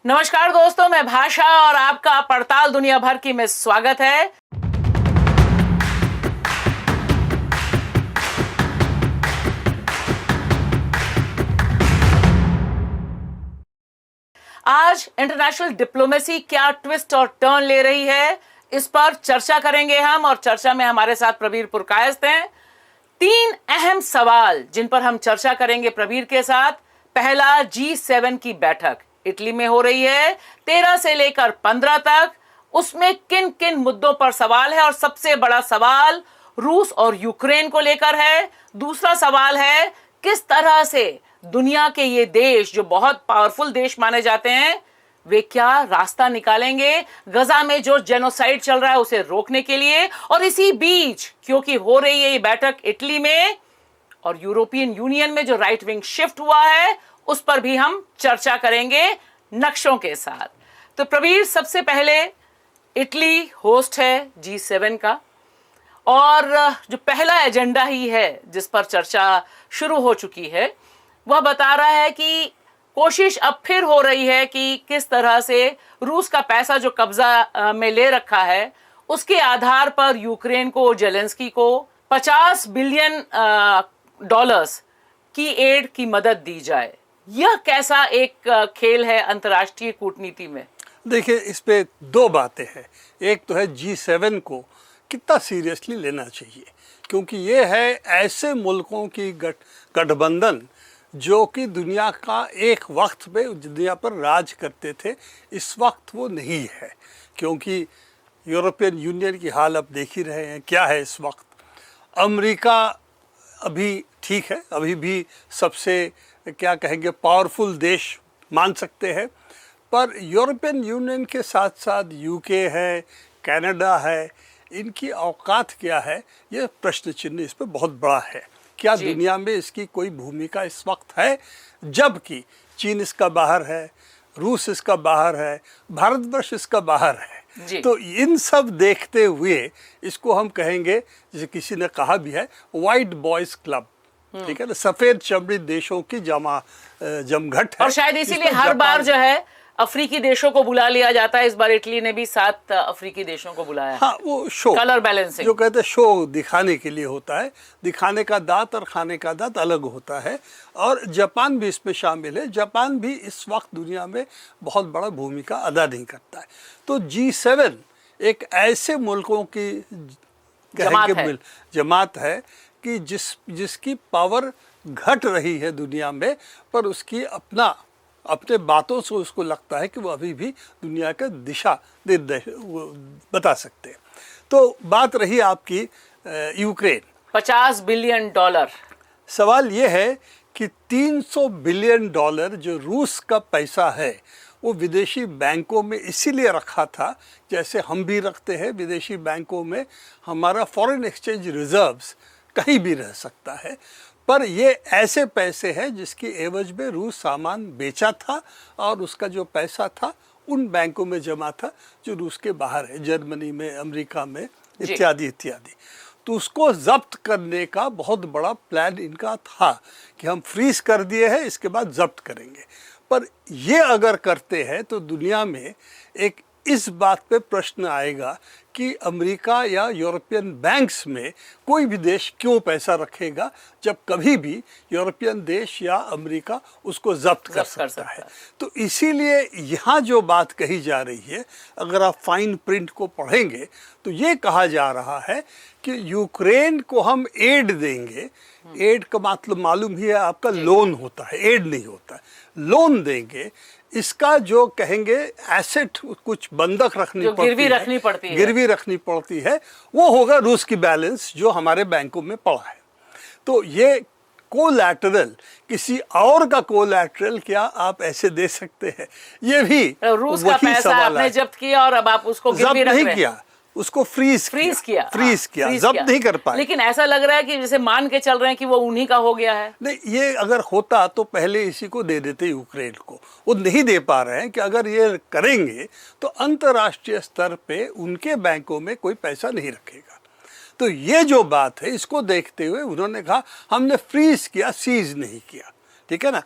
नमस्कार दोस्तों, मैं भाषा और आपका पड़ताल दुनिया भर की में स्वागत है। आज इंटरनेशनल डिप्लोमेसी क्या ट्विस्ट और टर्न ले रही है, इस पर चर्चा करेंगे हम। और चर्चा में हमारे साथ प्रवीर पुरकायस्थ हैं। 3 अहम सवाल जिन पर हम चर्चा करेंगे प्रवीर के साथ। पहला, G7 की बैठक इटली में हो रही है 13 से लेकर 15 तक। उसमें किन किन मुद्दों पर सवाल है, और सबसे बड़ा सवाल रूस और यूक्रेन को लेकर है। दूसरा सवाल है किस तरह से दुनिया के ये देश जो बहुत पावरफुल देश माने जाते हैं, वे क्या रास्ता निकालेंगे गजा में जो जेनोसाइड चल रहा है उसे रोकने के लिए। और इसी बीच क्योंकि हो रही है ये बैठक इटली में, और यूरोपियन यूनियन में जो राइट विंग शिफ्ट हुआ है उस पर भी हम चर्चा करेंगे नक्शों के साथ। तो प्रवीर, सबसे पहले इटली होस्ट है G7 का, और जो पहला एजेंडा ही है जिस पर चर्चा शुरू हो चुकी है वह बता रहा है कि कोशिश अब फिर हो रही है कि किस तरह से रूस का पैसा जो कब्जा में ले रखा है उसके आधार पर यूक्रेन को, जेलेंस्की को $50 बिलियन की एड की मदद दी जाए। यह कैसा एक खेल है अंतर्राष्ट्रीय कूटनीति में? देखिए, इस पे 2 बातें हैं। एक तो है G7 को कितना सीरियसली लेना चाहिए, क्योंकि ये है ऐसे मुल्कों की गठबंधन जो कि दुनिया का एक वक्त पे दुनिया पर राज करते थे। इस वक्त वो नहीं है, क्योंकि यूरोपियन यूनियन की हाल अब देख ही रहे हैं क्या है इस वक्त। अमेरिका अभी ठीक है, अभी भी सबसे क्या कहेंगे पावरफुल देश मान सकते हैं, पर यूरोपियन यूनियन के साथ साथ यूके है, कनाडा है, इनकी औकात क्या है, ये प्रश्न चिन्ह इस पर बहुत बड़ा है। क्या दुनिया में इसकी कोई भूमिका इस वक्त है, जबकि चीन इसका बाहर है, रूस इसका बाहर है, भारतवर्ष इसका बाहर है। तो इन सब देखते हुए इसको हम कहेंगे, जैसे किसी ने कहा भी है, वाइट बॉयज क्लब, ठीक है ना, सफेद चमड़ी देशों की जमघट है। और शायद इसीलिए हर बार जो है अफ्रीकी देशों को बुला लिया जाता है। इस बार इटली ने भी 7 अफ्रीकी देशों को बुलाया। हाँ, वो शो, कलर बैलेंसिंग जो कहते हैं शो दिखाने के लिए होता है। दिखाने का दांत और खाने का दांत अलग होता है। और जापान भी इसमें शामिल है। जापान भी इस वक्त दुनिया में बहुत बड़ा भूमिका अदा नहीं करता है। तो G7 एक ऐसे मुल्कों की जमात है कि जिसकी पावर घट रही है दुनिया में, पर उसकी अपने बातों से उसको लगता है कि वो अभी भी दुनिया का दिशा निर्देश बता सकते हैं। तो बात रही आपकी यूक्रेन, $50 बिलियन। सवाल ये है कि $300 बिलियन जो रूस का पैसा है वो विदेशी बैंकों में इसीलिए रखा था, जैसे हम भी रखते हैं विदेशी बैंकों में, हमारा फॉरेन एक्सचेंज रिजर्व्स कहीं भी रह सकता है। पर ये ऐसे पैसे हैं जिसकी एवज में रूस सामान बेचा था, और उसका जो पैसा था उन बैंकों में जमा था जो रूस के बाहर है, जर्मनी में, अमेरिका में, इत्यादि इत्यादि। तो उसको जब्त करने का बहुत बड़ा प्लान इनका था कि हम फ्रीज कर दिए हैं, इसके बाद जब्त करेंगे। पर ये अगर करते हैं तो दुनिया में एक इस बात पे प्रश्न आएगा कि अमेरिका या यूरोपियन बैंक्स में कोई भी देश क्यों पैसा रखेगा, जब कभी भी यूरोपियन देश या अमेरिका उसको जब्त कर सकता है। तो इसीलिए यहाँ जो बात कही जा रही है, अगर आप फाइन प्रिंट को पढ़ेंगे तो ये कहा जा रहा है कि यूक्रेन को हम एड देंगे। एड का मतलब मालूम ही है आपका, लोन होता है, एड नहीं होता है। लोन देंगे, इसका जो कहेंगे एसेट कुछ बंधक रखनी पड़ती है, वो होगा रूस की बैलेंस जो हमारे बैंकों में पड़ा है। तो ये कोलैटरल, किसी और का कोलैटरल क्या आप ऐसे दे सकते हैं? ये भी रूस का पैसा आपने जब्त किया और अब आप उसको गिरवी रख रहे हैं। नहीं किया, उसको फ्रीज किया, जब्त नहीं कर पाए। लेकिन ऐसा लग रहा है कि जैसे मान के चल रहे हैं कि वो उन्हीं का हो गया है। नहीं, ये अगर होता तो पहले इसी को दे देते यूक्रेन को। वो नहीं दे पा रहे हैं कि अगर ये करेंगे तो अंतर्राष्ट्रीय स्तर पे उनके बैंकों में कोई पैसा नहीं रखेगा। तो ये जो बात है, इसको देखते हुए उन्होंने कहा हमने फ्रीज किया, सीज नहीं किया, ठीक है ना।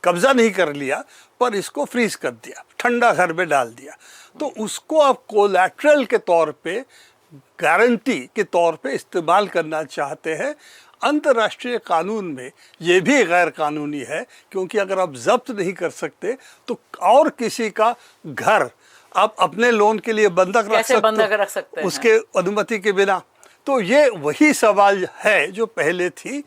कब्जा नहीं कर लिया, पर इसको फ्रीज कर दिया, ठंडा घर में डाल दिया। तो उसको अब कोलैटरल के तौर पे, गारंटी के तौर पे इस्तेमाल करना चाहते हैं। अंतर्राष्ट्रीय कानून में ये भी गैर कानूनी है, क्योंकि अगर आप जब्त नहीं कर सकते तो और किसी का घर आप अपने लोन के लिए बंधक रख सकते हैं उसके अनुमति के बिना। तो ये वही सवाल है जो पहले थी,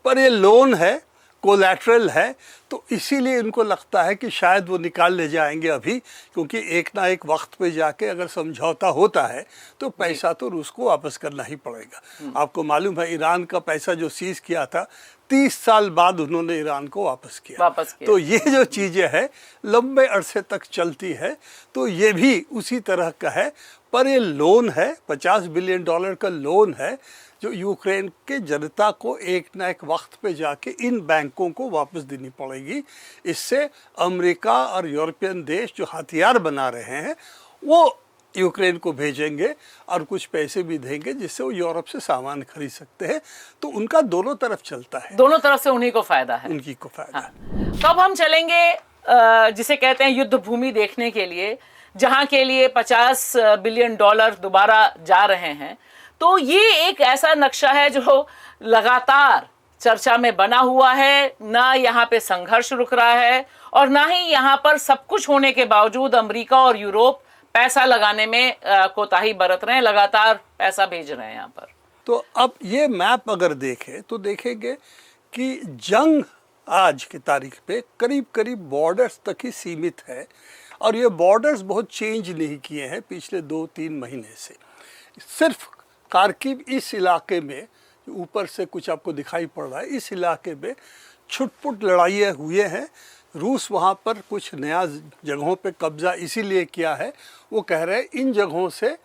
पर ये लोन है, कोलैटरल है, तो इसीलिए इनको लगता है कि शायद वो निकाल ले जाएंगे अभी, क्योंकि एक ना एक वक्त पे जाके अगर समझौता होता है तो पैसा तो रूस को वापस करना ही पड़ेगा। आपको मालूम है ईरान का पैसा जो सीज किया था, 30 साल बाद उन्होंने ईरान को वापस किया। तो ये जो चीज़ें हैं लंबे अरसे तक चलती है, तो ये भी उसी तरह का है। पर ये लोन है, $50 बिलियन का लोन है, जो यूक्रेन के जनता को एक ना एक वक्त पे जाके इन बैंकों को वापस देनी पड़ेगी। इससे अमेरिका और यूरोपियन देश जो हथियार बना रहे हैं वो यूक्रेन को भेजेंगे और कुछ पैसे भी देंगे, जिससे वो यूरोप से सामान खरीद सकते हैं। तो उनका दोनों तरफ चलता है, दोनों तरफ से उन्हीं को फायदा है, उनकी को फायदा। हाँ। तो अब हम चलेंगे जिसे कहते हैं युद्ध भूमि देखने के लिए, जहां के लिए $50 बिलियन दोबारा जा रहे हैं। तो ये एक ऐसा नक्शा है जो लगातार चर्चा में बना हुआ है, ना यहाँ पे संघर्ष रुक रहा है और ना ही यहाँ पर सब कुछ होने के बावजूद अमेरिका और यूरोप पैसा लगाने में कोताही बरत रहे हैं, लगातार पैसा भेज रहे हैं यहाँ पर। तो अब ये मैप अगर देखें तो देखेंगे कि जंग आज की तारीख पे करीब करीब बॉर्डर्स तक ही सीमित है, और ये बॉर्डर्स बहुत चेंज नहीं किए हैं पिछले 2-3 महीने से। सिर्फ खार्किव इस इलाके में, ऊपर से कुछ आपको दिखाई पड़ रहा है, इस इलाके में छुटपुट लड़ाइयाँ हुए हैं। रूस वहाँ पर कुछ नया जगहों पे कब्जा इसीलिए किया है, वो कह रहे हैं इन जगहों से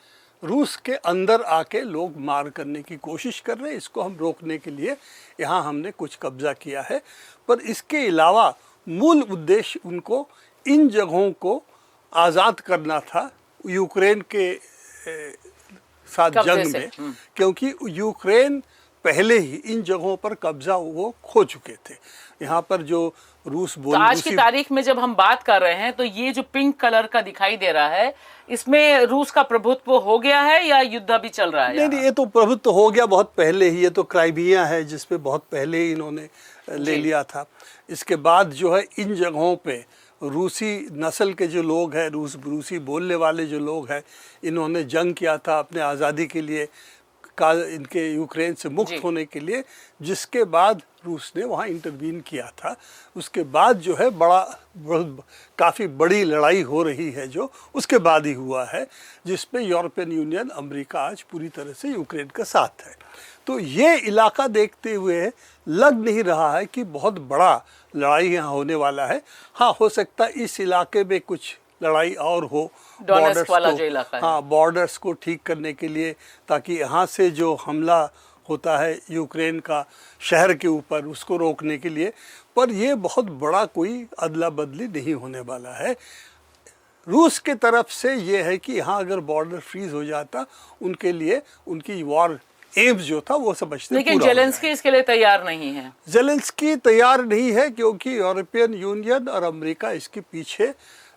रूस के अंदर आके लोग मार करने की कोशिश कर रहे हैं, इसको हम रोकने के लिए यहाँ हमने कुछ कब्जा किया है। पर इसके अलावा मूल उद्देश्य उनको इन जगहों को आज़ाद करना था यूक्रेन के साथ जंग में, क्योंकि यूक्रेन पहले ही इन जगहों पर कब्जा वो खो चुके थे। यहाँ पर जो रूस तो आज की तारीख में जब हम बात कर रहे हैं तो ये जो पिंक कलर का दिखाई दे रहा है, इसमें रूस का प्रभुत्व हो गया है या युद्ध अभी चल रहा है? नहीं, ये तो प्रभुत्व हो गया बहुत पहले ही। ये तो क्राइमिया है जिसपे बहुत पहले ही इन्होंने ले लिया था। इसके बाद जो है इन जगहों पे रूसी नस्ल के जो लोग हैं, रूसी बोलने वाले जो लोग हैं, इन्होंने जंग किया था अपने आज़ादी के लिए, इनके यूक्रेन से मुक्त होने के लिए, जिसके बाद रूस ने वहाँ इंटरवीन किया था। उसके बाद जो है काफ़ी बड़ी लड़ाई हो रही है जो उसके बाद ही हुआ है, जिसमें यूरोपियन यूनियन, अमेरिका आज पूरी तरह से यूक्रेन का साथ है। तो ये इलाका देखते हुए लग नहीं रहा है कि बहुत बड़ा लड़ाई यहाँ होने वाला है। हाँ, हो सकता है इस इलाके में कुछ लड़ाई और हो, बॉर्डर्स वाला जो इलाका है। हाँ, बॉर्डर्स को ठीक करने के लिए, ताकि यहाँ से जो हमला होता है यूक्रेन का शहर के ऊपर, उसको रोकने के लिए। पर ये बहुत बड़ा कोई अदला बदली नहीं होने वाला है। रूस के तरफ से ये है कि यहाँ अगर बॉर्डर फ्रीज हो जाता, उनके लिए उनकी वॉर एम्स जो था वो समझते। लेकिन जेलेंस्की इसके लिए तैयार नहीं है। जेलेंस्की तैयार नहीं है, क्योंकि यूरोपियन यूनियन और अमेरिका इसके पीछे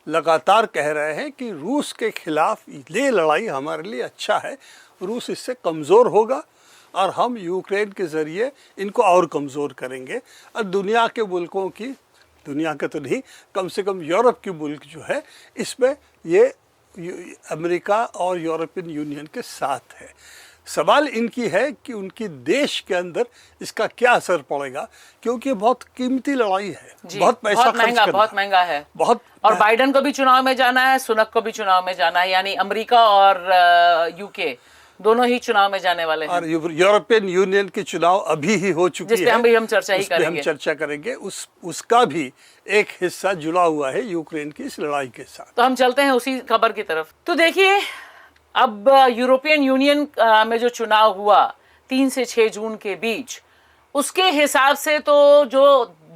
लगातार कह रहे हैं कि रूस के खिलाफ ये लड़ाई हमारे लिए अच्छा है, रूस इससे कमज़ोर होगा और हम यूक्रेन के ज़रिए इनको और कमज़ोर करेंगे। और दुनिया के मुल्कों की, दुनिया का तो नहीं, कम से कम यूरोप के मुल्क जो है, इसमें ये अमेरिका और यूरोपियन यूनियन के साथ है। सवाल इनकी है कि उनकी देश के अंदर इसका क्या असर पड़ेगा, क्योंकि बहुत कीमती लड़ाई है, बहुत पैसा खर्च करना, बहुत महंगा है, बहुत। और बाइडेन को भी चुनाव में जाना है, सुनक को भी चुनाव में जाना है, यानी अमेरिका और यूके दोनों ही चुनाव में जाने वाले हैं। और यूरोपियन यूनियन के चुनाव अभी ही हो चुकी है, हम चर्चा ही करेंगे। हम चर्चा करेंगे। उसका भी एक हिस्सा जुड़ा हुआ है यूक्रेन की इस लड़ाई के साथ। तो हम चलते हैं उसी खबर की तरफ। तो देखिए, अब यूरोपियन यूनियन में जो चुनाव हुआ 3 से 6 जून के बीच, उसके हिसाब से तो जो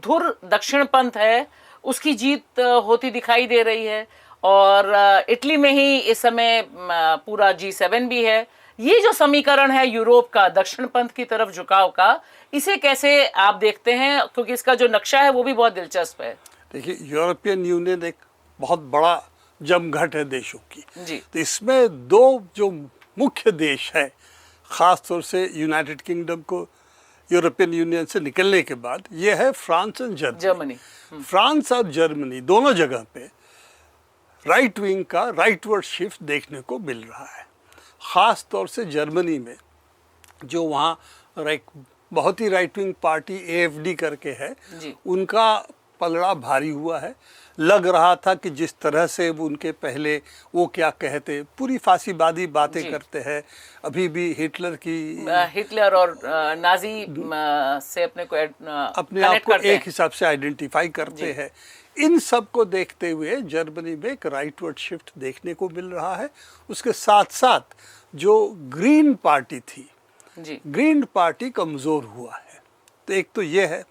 धुर दक्षिण पंथ है उसकी जीत होती दिखाई दे रही है। और इटली में ही इस समय पूरा G7 भी है, ये जो समीकरण है यूरोप का दक्षिण पंथ की तरफ झुकाव का, इसे कैसे आप देखते हैं, क्योंकि इसका जो नक्शा है वो भी बहुत दिलचस्प है। देखिए, यूरोपियन यूनियन एक बहुत बड़ा जमघट है देशों की जी। तो इसमें दो जो मुख्य देश है, ख़ास तौर से यूनाइटेड किंगडम को यूरोपियन यूनियन से निकलने के बाद, ये है फ्रांस और जर्मनी। फ्रांस और जर्मनी दोनों जगह पे राइट विंग का राइटवर्ड शिफ्ट देखने को मिल रहा है। ख़ास तौर से जर्मनी में जो वहाँ बहुत ही राइट विंग पार्टी AfD करके है, उनका पलड़ा भारी हुआ है। लग रहा था कि जिस तरह से वो उनके पहले वो क्या कहते, पूरी फांसीवादी बातें करते हैं, अभी भी हिटलर और नाजी से अपने आप को एक हिसाब से आइडेंटिफाई करते हैं। इन सब को देखते हुए जर्मनी में एक राइटवर्ड शिफ्ट देखने को मिल रहा है। उसके साथ साथ जो ग्रीन पार्टी थी, ग्रीन पार्टी कमज़ोर हुआ है। तो एक तो ये है।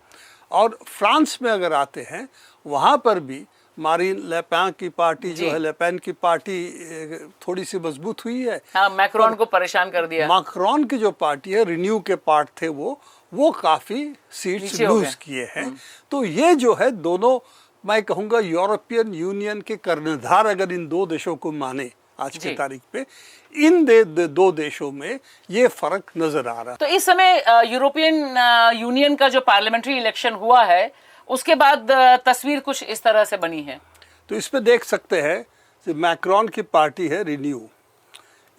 और फ्रांस में अगर आते हैं, वहाँ पर भी मारीन ले पेन की पार्टी जो है, ले पेन की पार्टी थोड़ी सी मजबूत हुई है। हाँ, मैक्रोन को परेशान कर दिया। मैक्रोन की जो पार्टी है, रिन्यू के पार्ट थे वो काफ़ी सीट्स लूज किए हैं। तो ये जो है दोनों, मैं कहूँगा यूरोपियन यूनियन के कर्णधार अगर इन दो देशों को माने आज की तारीख पे, इन दो देशों में ये फर्क नजर आ रहा है। तो इस समय यूरोपियन यूनियन का जो पार्लियामेंट्री इलेक्शन हुआ है, उसके बाद तस्वीर कुछ इस तरह से बनी है। तो इस पे देख सकते हैं कि मैक्रोन की पार्टी है रिन्यू,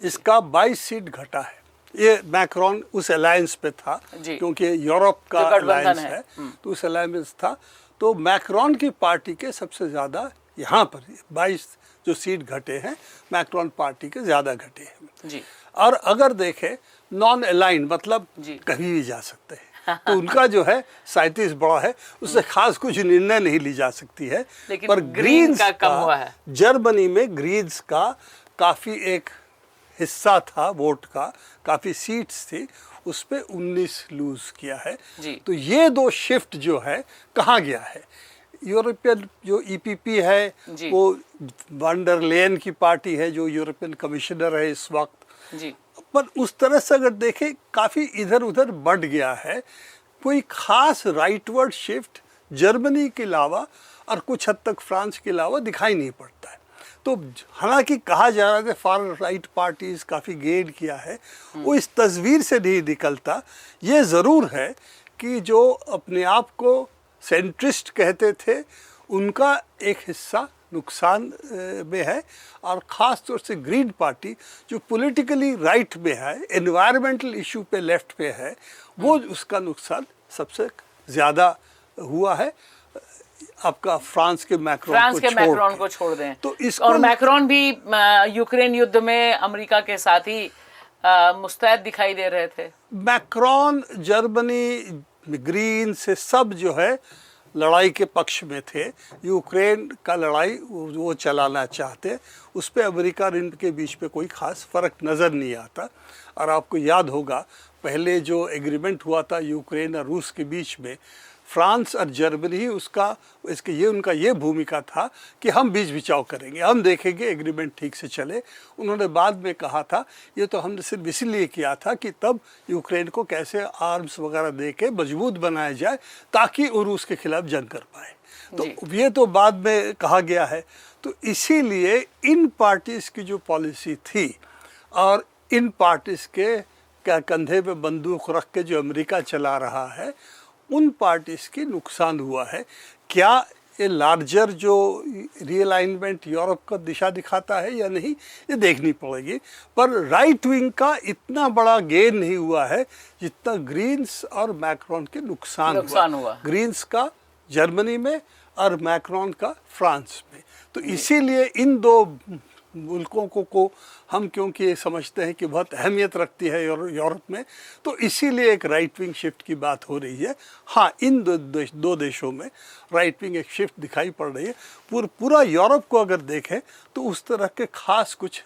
इसका 22 सीट घटा है। ये मैक्रोन उस अलायंस पे था क्योंकि यूरोप का अलायंस है, तो उस अलायंस था। तो मैक्रोन की पार्टी के सबसे ज़्यादा यहाँ पर 22 जो सीट घटे हैं, मैक्रोन पार्टी के ज़्यादा घटे हैं। और अगर देखें नॉन अलाइन, मतलब कहीं भी जा सकते हैं, तो उनका जो है 37 बड़ा है, उससे खास कुछ निर्णय नहीं ली जा सकती है। पर ग्रीन्स का कम हुआ है। जर्मनी में ग्रीन्स का काफ़ी एक हिस्सा था वोट का, काफ़ी सीट्स थी, उस पे 19 लूज किया है। तो ये दो शिफ्ट जो है कहाँ गया है? यूरोपियन जो EPP है, वो वंडर लेयन की पार्टी है जो यूरोपियन कमिश्नर है इस वक्त। पर उस तरह से अगर देखें, काफ़ी इधर उधर बढ़ गया है। कोई खास राइटवर्ड शिफ्ट जर्मनी के अलावा और कुछ हद तक फ्रांस के अलावा दिखाई नहीं पड़ता है। तो हालांकि कहा जा रहा है फार राइट पार्टीज काफ़ी गेन किया है, वो इस तस्वीर से नहीं निकलता। ये ज़रूर है कि जो अपने आप को सेंट्रिस्ट कहते थे, उनका एक हिस्सा नुकसान में है। और ख़ास तौर से ग्रीन पार्टी जो पॉलिटिकली राइट में है, एनवायरमेंटल इशू पे लेफ्ट पे है, वो उसका नुकसान सबसे ज़्यादा हुआ है। आपका फ्रांस के मैक्रोन को छोड़ दें तो इसको, और मैक्रोन भी यूक्रेन युद्ध में अमेरिका के साथ ही मुस्तैद दिखाई दे रहे थे। मैक्रोन जर्मनी ग्रीन से सब जो है लड़ाई के पक्ष में थे। यूक्रेन का लड़ाई वो चलाना चाहते, उस पर अमेरिका और इनके बीच में कोई ख़ास फ़र्क नज़र नहीं आता। और आपको याद होगा पहले जो एग्रीमेंट हुआ था यूक्रेन और रूस के बीच में, फ्रांस और जर्मनी उनका ये भूमिका था कि हम बीच बिचाव करेंगे, हम देखेंगे एग्रीमेंट ठीक से चले। उन्होंने बाद में कहा था ये तो हमने सिर्फ इसलिए किया था कि तब यूक्रेन को कैसे आर्म्स वगैरह दे के मजबूत बनाया जाए ताकि वो रूस के खिलाफ जंग कर पाए। तो ये तो बाद में कहा गया है। तो इसीलिए इन पार्टीज़ की जो पॉलिसी थी और इन पार्टीज़ के कंधे पे बंदूक रख के जो अमेरिका चला रहा है, उन पार्टीज़ की नुकसान हुआ है। क्या ये लार्जर जो रीअलाइनमेंट यूरोप का दिशा दिखाता है या नहीं, ये देखनी पड़ेगी। पर राइट विंग का इतना बड़ा गेन नहीं हुआ है जितना ग्रीन्स और मैक्रोन के नुकसान हुआ। ग्रीन्स का जर्मनी में और मैक्रोन का फ्रांस में। तो इसीलिए इन दो मुल्कों को हम क्योंकि समझते हैं कि बहुत अहमियत रखती है यूरोप में, तो इसीलिए एक राइट विंग शिफ्ट की बात हो रही है। हाँ, इन दो देशों में राइट विंग एक शिफ्ट दिखाई पड़ रही है। पूरा यूरोप को अगर देखें तो उस तरह के खास कुछ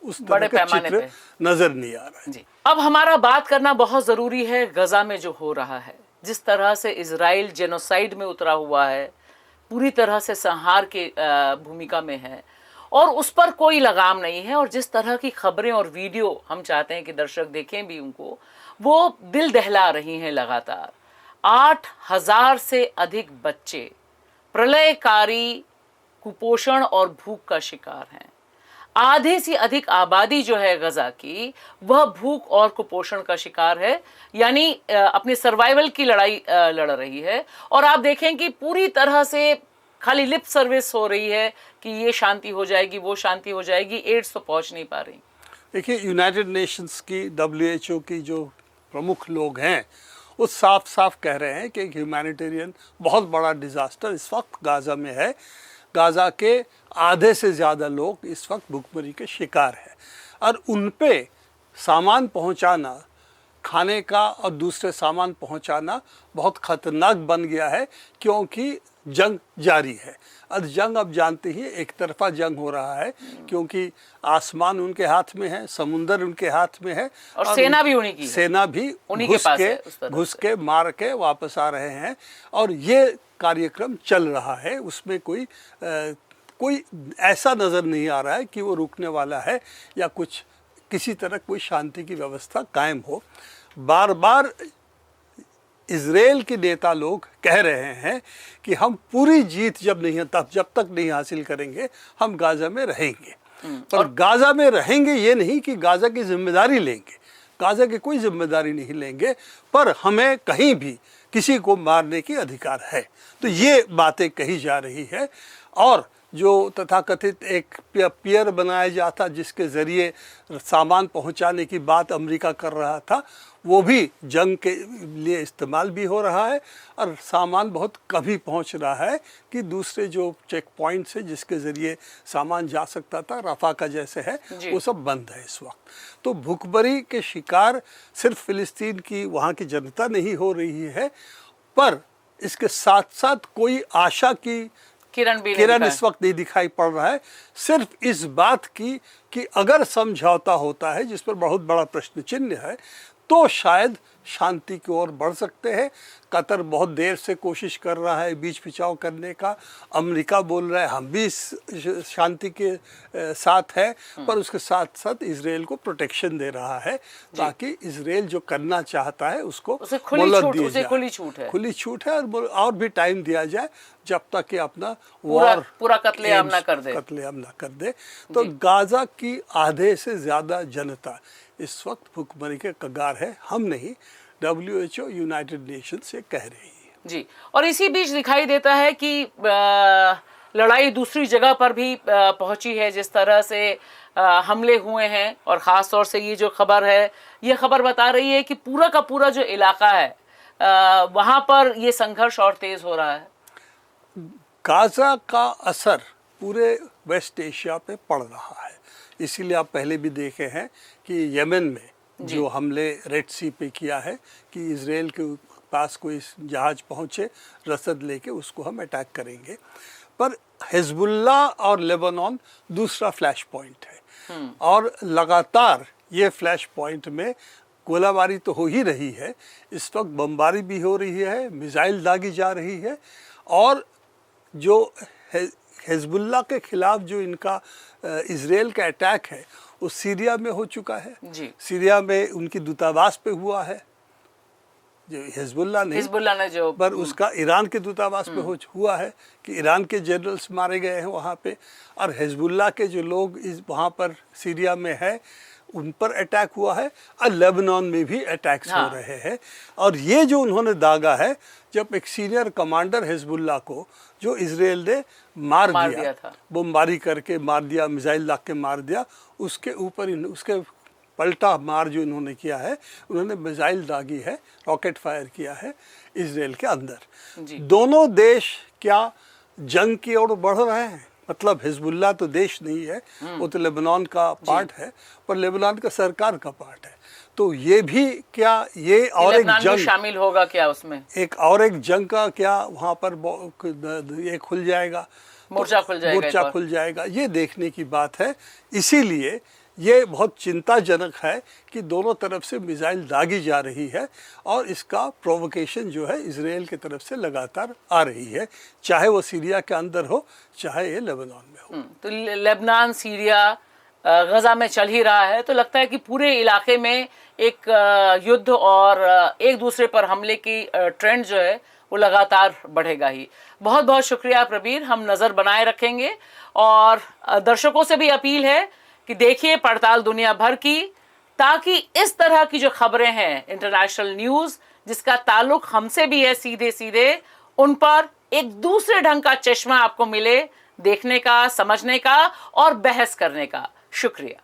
उस तरह के चित्र नज़र नहीं आ रहा है। जी। अब हमारा बात करना बहुत ज़रूरी है गजा में जो हो रहा है, जिस तरह से इजराइल जेनोसाइड में उतरा हुआ है, पूरी तरह से संहार के भूमिका में है। और उस पर कोई लगाम नहीं है। और जिस तरह की खबरें और वीडियो हम चाहते हैं कि दर्शक देखें भी उनको, वो दिल दहला रही हैं लगातार। 8,000 से अधिक बच्चे प्रलयकारी कुपोषण और भूख का शिकार हैं। आधे से अधिक आबादी जो है गजा की, वह भूख और कुपोषण का शिकार है, यानी अपने सर्वाइवल की लड़ाई लड़ रही है। और आप देखें कि पूरी तरह से खाली लिप सर्विस हो रही है कि ये शांति हो जाएगी, वो शांति हो जाएगी, एड्स तो पहुंच नहीं पा रही। देखिए, यूनाइटेड नेशंस की, WHO की जो प्रमुख लोग हैं, वो साफ साफ कह रहे हैं कि एक ह्यूमैनिटेरियन बहुत बड़ा डिज़ास्टर इस वक्त गाज़ा में है। गाज़ा के आधे से ज़्यादा लोग इस वक्त भुखमरी के शिकार हैं, और उन पे सामान पहुंचाना, खाने का और दूसरे सामान पहुंचाना बहुत ख़तरनाक बन गया है, क्योंकि जंग जारी है। और जंग, अब जानते ही, एक तरफा जंग हो रहा है, क्योंकि आसमान उनके हाथ में है, समुंदर उनके हाथ में है, और सेना भी उन्हीं की है। सेना भी उन्हीं के पास है, उस तरह घुस के मार के वापस आ रहे हैं। और ये कार्यक्रम चल रहा है, उसमें कोई ऐसा नज़र नहीं आ रहा है कि वो रुकने वाला है या कुछ किसी तरह कोई शांति की व्यवस्था कायम हो। बार बार इजराइल के नेता लोग कह रहे हैं कि हम पूरी जीत जब तक नहीं हासिल करेंगे, हम गाज़ा में रहेंगे। और गाज़ा में रहेंगे ये नहीं कि गाज़ा की जिम्मेदारी लेंगे, गाज़ा की कोई जिम्मेदारी नहीं लेंगे, पर हमें कहीं भी किसी को मारने की अधिकार है। तो ये बातें कही जा रही है। और जो तथाकथित एक पियर बनाया जाता, जिसके ज़रिए सामान पहुंचाने की बात अमेरिका कर रहा था, वो भी जंग के लिए इस्तेमाल भी हो रहा है, और सामान बहुत कभी पहुंच रहा है कि दूसरे जो चेक पॉइंट्स है जिसके ज़रिए सामान जा सकता था, रफ़ा का जैसे है, वो सब बंद है इस वक्त। तो भूखमरी के शिकार सिर्फ फ़िलिस्तीन की, वहाँ की जनता नहीं हो रही है, पर इसके साथ साथ कोई आशा की किरण इस वक्त नहीं दिखाई पड़ रहा है। सिर्फ इस बात की कि अगर समझौता होता है, जिस पर बहुत बड़ा प्रश्न चिन्ह है, तो शायद शांति की ओर बढ़ सकते हैं। कतर बहुत देर से कोशिश कर रहा है बीच बिचाव करने का। अमेरिका बोल रहा है हम भी इस शांति के साथ है, पर उसके साथ साथ इजराइल को प्रोटेक्शन दे रहा है, ताकि इजराइल जो करना चाहता है उसको मोहलत दी जाए। खुली छूट है, और भी टाइम दिया जाए जब तक कि अपना पूरा कत्लेआम ना कर दे। तो गाज़ा की आधे से ज़्यादा जनता इस वक्त भूखमरी के कगार है। हम नहीं, WHO, यूनाइटेड नेशन से कह रही है जी। और इसी बीच दिखाई देता है कि लड़ाई दूसरी जगह पर भी पहुंची है। जिस तरह से हमले हुए हैं, और ख़ास तौर से ये जो खबर है, ये खबर बता रही है कि पूरा का पूरा जो इलाका है, वहाँ पर ये संघर्ष और तेज़ हो रहा है। गाज़ा का असर पूरे वेस्ट एशिया पे पड़ रहा है। इसीलिए आप पहले भी देखे हैं कि यमन में जो हमले रेड सी पे किया है, कि इजराइल के पास कोई जहाज पहुंचे रसद लेके, उसको हम अटैक करेंगे। पर हिजबुल्ला और लेबनान दूसरा फ्लैश पॉइंट है, और लगातार ये फ्लैश पॉइंट में गोलाबारी तो हो ही रही है। इस वक्त बमबारी भी हो रही है, मिसाइल दागी जा रही है। और जो हिजबुल्ला के खिलाफ जो इनका इजराइल का अटैक है, वो सीरिया में हो चुका है जी। सीरिया में उनकी दूतावास पे हुआ है, जो हिजबुल्ला ने जो, पर उसका ईरान के दूतावास पे हुआ है कि ईरान के जनरल्स मारे गए हैं वहाँ पे। और हिजबुल्ला के जो लोग वहाँ पर सीरिया में है, उन पर अटैक हुआ है, और लेबनान में भी अटैक्स हो रहे हैं। और ये जो उन्होंने दागा है, जब एक सीनियर कमांडर हिजबुल्ला को जो इजराइल ने मार दिया था, बमबारी करके मार दिया, मिसाइल दाग के मार दिया, उसके ऊपर उसके पलटा मार जो इन्होंने किया है, उन्होंने मिसाइल दागी है, रॉकेट फायर किया है इजराइल के अंदर। दोनों देश क्या जंग की ओर बढ़ रहे हैं? मतलब हिजबुल्ला तो देश नहीं है, वो तो लेबनान का पार्ट है, पर लेबनान का सरकार का पार्ट है। तो ये भी क्या, ये और एक जंग शामिल होगा क्या उसमें? एक जंग का क्या वहाँ पर ये खुल जाएगा, मोर्चा खुल जाएगा, ये देखने की बात है। इसीलिए ये बहुत चिंताजनक है कि दोनों तरफ से मिसाइल दागी जा रही है और इसका प्रोवोकेशन जो है इजराइल की तरफ से लगातार आ रही है, चाहे वो सीरिया के अंदर हो चाहे ये लेबनान में हो। तो लेबनान, सीरिया, गजा में चल ही रहा है, तो लगता है कि पूरे इलाके में एक युद्ध और एक दूसरे पर हमले की ट्रेंड जो है वो लगातार बढ़ेगा ही। बहुत बहुत शुक्रिया प्रबीर, हम नज़र बनाए रखेंगे और दर्शकों से भी अपील है कि देखिए पड़ताल दुनिया भर की, ताकि इस तरह की जो खबरें हैं इंटरनेशनल न्यूज़ जिसका ताल्लुक हमसे भी है सीधे सीधे, उन पर एक दूसरे ढंग का चश्मा आपको मिले देखने का, समझने का और बहस करने का। शुक्रिया।